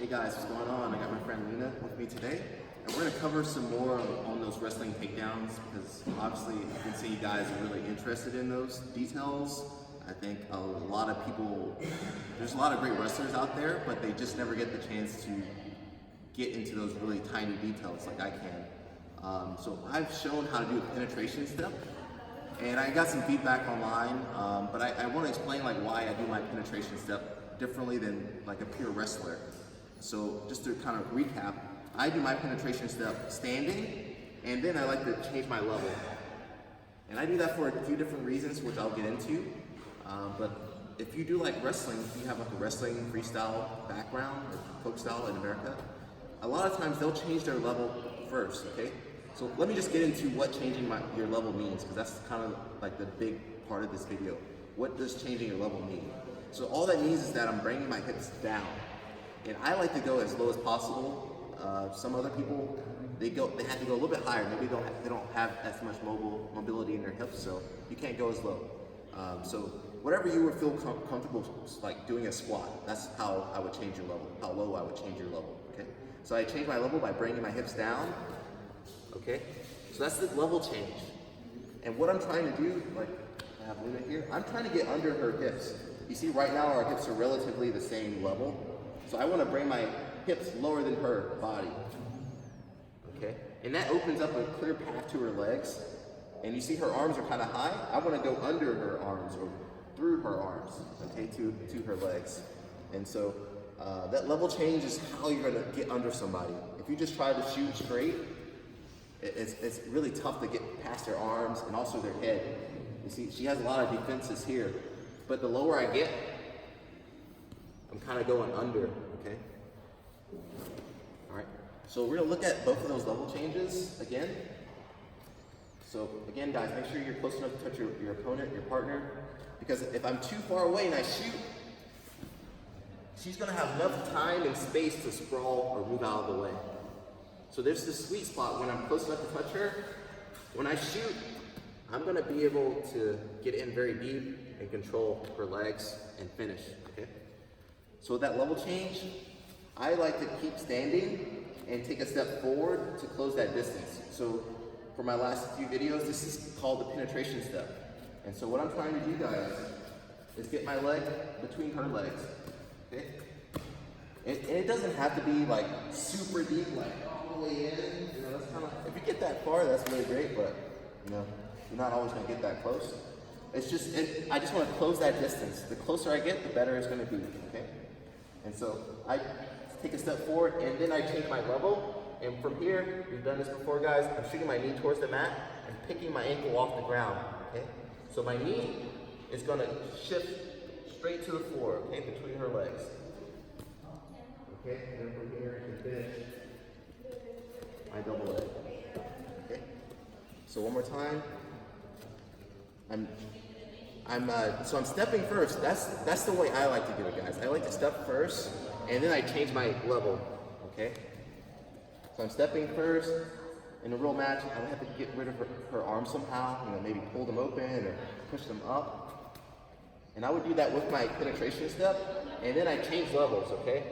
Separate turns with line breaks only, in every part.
Hey guys, what's going on? I got my friend Lena with me today, and we're going to cover some more on those wrestling takedowns because obviously I can see you guys are really interested in those details. I think a lot of people, there's a lot of great wrestlers out there, but they just never get the chance to get into those really tiny details like I can. So I've shown how to do a penetration step, and I got some feedback online, but I want to explain like why I do my penetration step differently than like a pure wrestler. So just to kind of recap, I do my penetration step standing, and then I like to change my level. And I do that for a few different reasons, which I'll get into. But if you do like wrestling, if you have like a wrestling freestyle background or folk style in America, a lot of times they'll change their level first, okay? So let me just get into what changing your level means, because that's kind of like the big part of this video. What does changing your level mean? So all that means is that I'm bringing my hips down. And I like to go as low as possible. Some other people, they have to go a little bit higher. Maybe they don't have as much mobility in their hips, so you can't go as low. So whatever you would feel comfortable like doing a squat, that's how I would change your level, how low I would change your level, okay? So I change my level by bringing my hips down, okay? So that's the level change. And what I'm trying to do, like I have Luna here, I'm trying to get under her hips. You see right now our hips are relatively the same level. So I want to bring my hips lower than her body, okay? And that opens up a clear path to her legs. And you see her arms are kind of high. I want to go under her arms or through her arms, okay, to her legs. And so that level change is how you're going to get under somebody. If you just try to shoot straight, it's really tough to get past their arms and also their head. You see, she has a lot of defenses here. But the lower I get, I'm kind of going under, okay? All right, so we're gonna look at both of those level changes again. So again, guys, make sure you're close enough to touch your opponent, your partner, because if I'm too far away and I shoot, she's gonna have enough time and space to sprawl or move out of the way. So there's this sweet spot when I'm close enough to touch her. When I shoot, I'm gonna be able to get in very deep and control her legs and finish, okay? So with that level change, I like to keep standing and take a step forward to close that distance. So for my last few videos, this is called the penetration step. And so what I'm trying to do, guys, is get my leg between her legs, okay? And it doesn't have to be like super deep, like all the way in. You know, that's kind of, if you get that far, that's really great, but you know, you're not always gonna get that close. It's just, I just want to close that distance. The closer I get, the better it's gonna be, okay? And so I take a step forward and then I change my level. And from here, we've done this before, guys, I'm shooting my knee towards the mat and picking my ankle off the ground, okay? So my knee is gonna shift straight to the floor, okay, between her legs. Okay, and then from here, I can finish my double leg, okay? So one more time. So I'm stepping first. That's the way I like to do it, guys. I like to step first, and then I change my level, okay? So I'm stepping first. In a real match, I would have to get rid of her arms somehow, you know, maybe pull them open or push them up. And I would do that with my penetration step, and then I change levels, okay?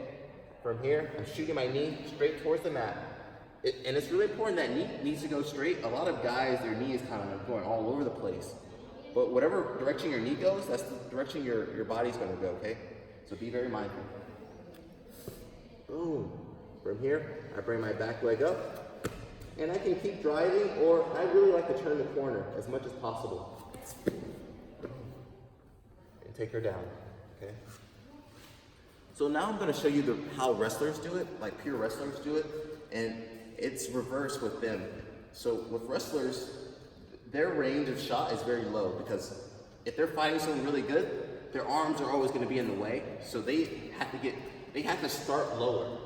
From here, I'm shooting my knee straight towards the mat. And it's really important that knee needs to go straight. A lot of guys, their knee is kind of going all over the place. But whatever direction your knee goes, that's the direction your body's gonna go, okay? So be very mindful. Boom. From here, I bring my back leg up, and I can keep driving, or I really like to turn the corner as much as possible. And take her down, okay? So now I'm gonna show you how wrestlers do it, like pure wrestlers do it, and it's reverse with them. So with wrestlers, their range of shot is very low because if they're fighting someone really good, their arms are always going to be in the way, so they have to start lower.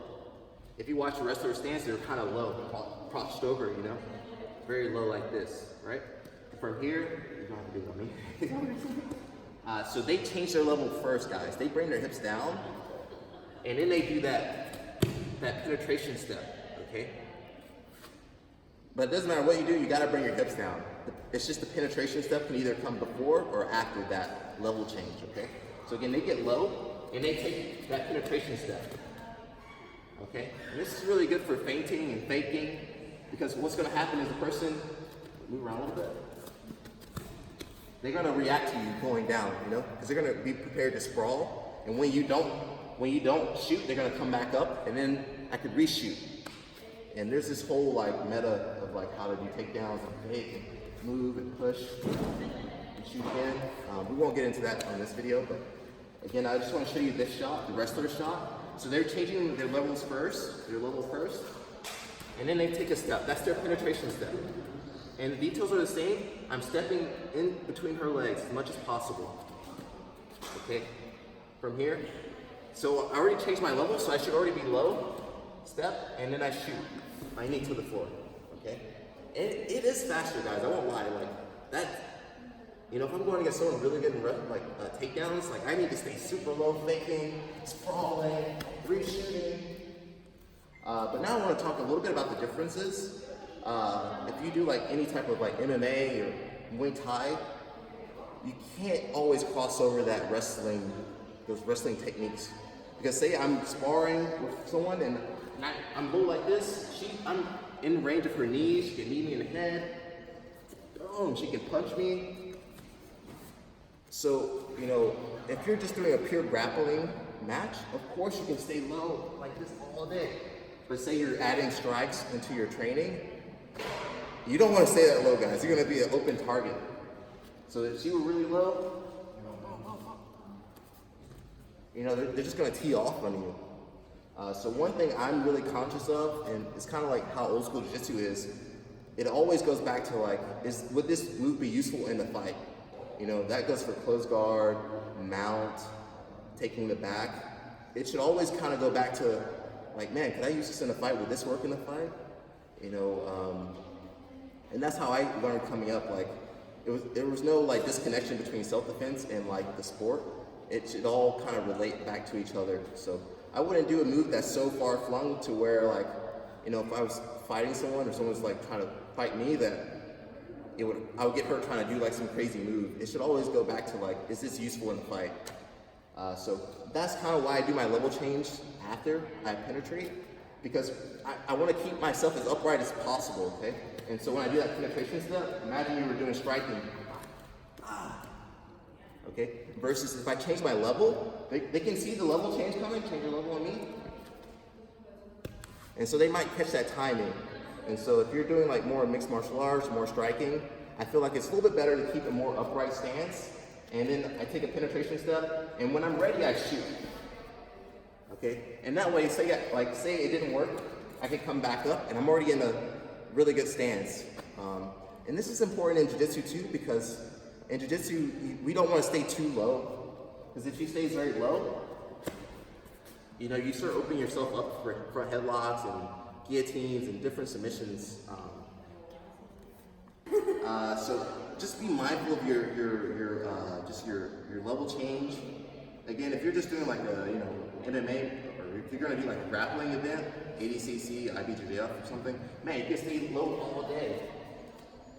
If you watch a wrestler stance, they're kind of low, crouched over, you know, very low like this, right? From here, you don't have to do it on me. So they change their level first, guys. They bring their hips down, and then they do that penetration step, okay? But it doesn't matter what you do, you gotta bring your hips down. It's just the penetration step can either come before or after that level change, okay? So again, they get low and they take that penetration step. okay? And this is really good for feinting and faking, because what's gonna happen is the person, move around a little bit, they're gonna react to you going down, you know? Because they're gonna be prepared to sprawl, and when you don't shoot, they're gonna come back up, and then I could reshoot. And there's this whole like meta of like how to do takedowns and fake and move and push and shoot again. We won't get into that on this video, but again, I just want to show you this shot, the wrestler shot. So they're changing their level first, and then they take a step. That's their penetration step. And the details are the same. I'm stepping in between her legs as much as possible. Okay, from here. So I already changed my level, so I should already be low, step, and then I shoot my knee to the floor, okay? And it is faster, guys, I won't lie, like that, you know, if I'm going against someone really good in takedowns, like I need to stay super low, faking, sprawling, reshooting. But now I want to talk a little bit about the differences. If you do like any type of like MMA or Muay Thai, you can't always cross over that those wrestling techniques. Because say I'm sparring with someone and I'm low like this, I'm in range of her knees, she can knee me in the head, boom, she can punch me. So, you know, if you're just doing a pure grappling match, of course you can stay low like this all day. But say you're adding strikes into your training, you don't want to stay that low, guys. You're going to be an open target. So if you were really low, you know, they're just going to tee off on you. So one thing I'm really conscious of, and it's kind of like how old school jiu-jitsu is, it always goes back to like, would this move be useful in the fight? You know, that goes for close guard, mount, taking the back. It should always kind of go back to like, man, can I use this in a fight? Would this work in a fight? You know, and that's how I learned coming up. Like, there was no like disconnection between self-defense and like the sport. It should all kind of relate back to each other. So I wouldn't do a move that's so far flung to where like, you know, if I was fighting someone or someone's like trying to fight me, that I would get hurt trying to do like some crazy move. It should always go back to like, is this useful in the fight? So that's kind of why I do my level change after I penetrate, because I want to keep myself as upright as possible, okay? And so when I do that penetration step, imagine you were doing striking. Okay, versus if I change my level, they can see the level change coming, change your level on me. And so they might catch that timing. And so if you're doing like more mixed martial arts, more striking, I feel like it's a little bit better to keep a more upright stance. And then I take a penetration step, and when I'm ready, I shoot. Okay, and that way, say it didn't work, I can come back up, and I'm already in a really good stance. And this is important in jiu-jitsu too, because in jiu-jitsu, we don't want to stay too low, because if you stay very low, you know, you start opening yourself up for front headlocks and guillotines and different submissions. So just be mindful of your level change. Again, if you're just doing like a, you know, MMA, or if you're going to do like a grappling event, ADCC, IBJJF or something, man, you can stay low all day.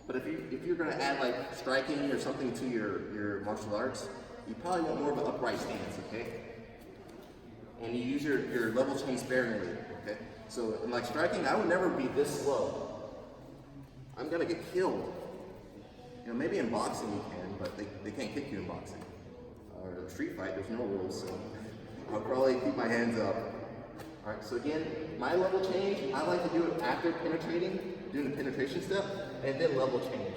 But if you're going to add like striking or something to your martial arts, you probably want more of an upright stance, okay? And you use your level change sparingly, okay? So in like striking, I would never be this slow. I'm going to get killed. You know, maybe in boxing you can, but they can't kick you in boxing. Or a street fight, there's no rules, so I'll probably keep my hands up. All right, so again, my level change, I like to do it after penetrating, doing the penetration step, and then level change.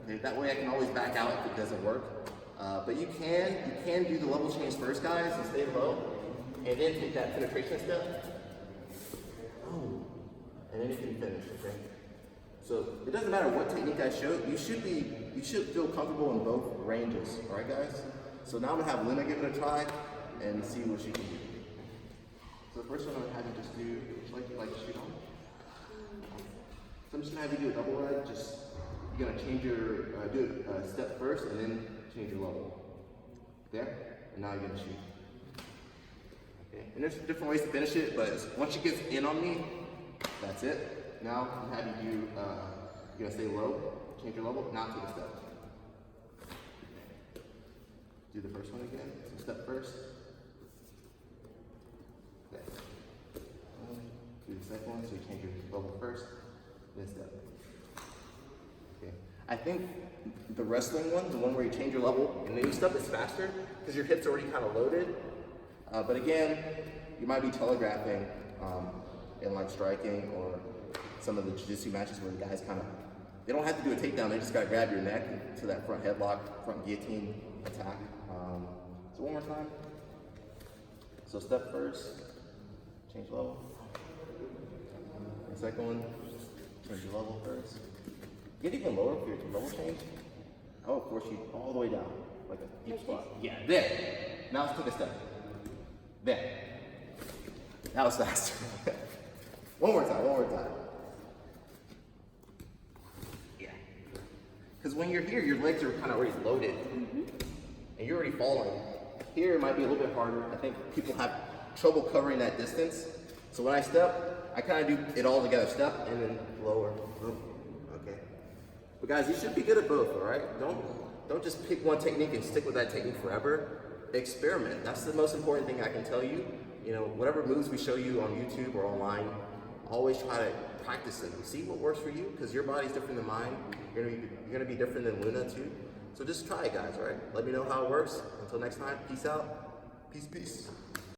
Okay, that way I can always back out if it doesn't work. But you can do the level change first, guys, and stay low, and then take that penetration step. Oh, and then you can finish, okay? So it doesn't matter what technique I show, you should feel comfortable in both ranges, all right, guys? So now I'm gonna have Lena give it a try and see what she can do. So the first one I'm gonna have you just do, like shoot on. So I'm just gonna have you do a double leg. You're gonna change do a step first and then change your level. There, and now you're gonna shoot. Okay, and there's different ways to finish it, but once she gets in on me, that's it. Now I'm having you you're gonna stay low, change your level, now take a step. Do the first one again. So step first. Okay. second one, so you change your level first, then step. Okay. I think the wrestling one, the one where you change your level and then you step, is faster because your hip's already kind of loaded. But again, you might be telegraphing in like striking or some of the jiu-jitsu matches where the guys kind of, they don't have to do a takedown, they just got to grab your neck to that front headlock, front guillotine attack. So one more time. So step first, change level. The second one, change your level first. Get even lower for your level change. I will force you all the way down, like a deep squat. Yeah, there. Now let's take a step. There. That was faster. One more time. Yeah. Because when you're here, your legs are kind of already loaded. And you're already falling. Here it might be a little bit harder. I think people have trouble covering that distance. So when I step, I kind of do it all together. Step and then lower. Boom. Okay. But guys, you should be good at both, all right? Don't just pick one technique and stick with that technique forever. Experiment. That's the most important thing I can tell you. You know, whatever moves we show you on YouTube or online, always try to practice them. See what works for you, because your body's different than mine. You're gonna be different than Luna too. So just try it, guys, all right? Let me know how it works. Until next time, peace out. Peace.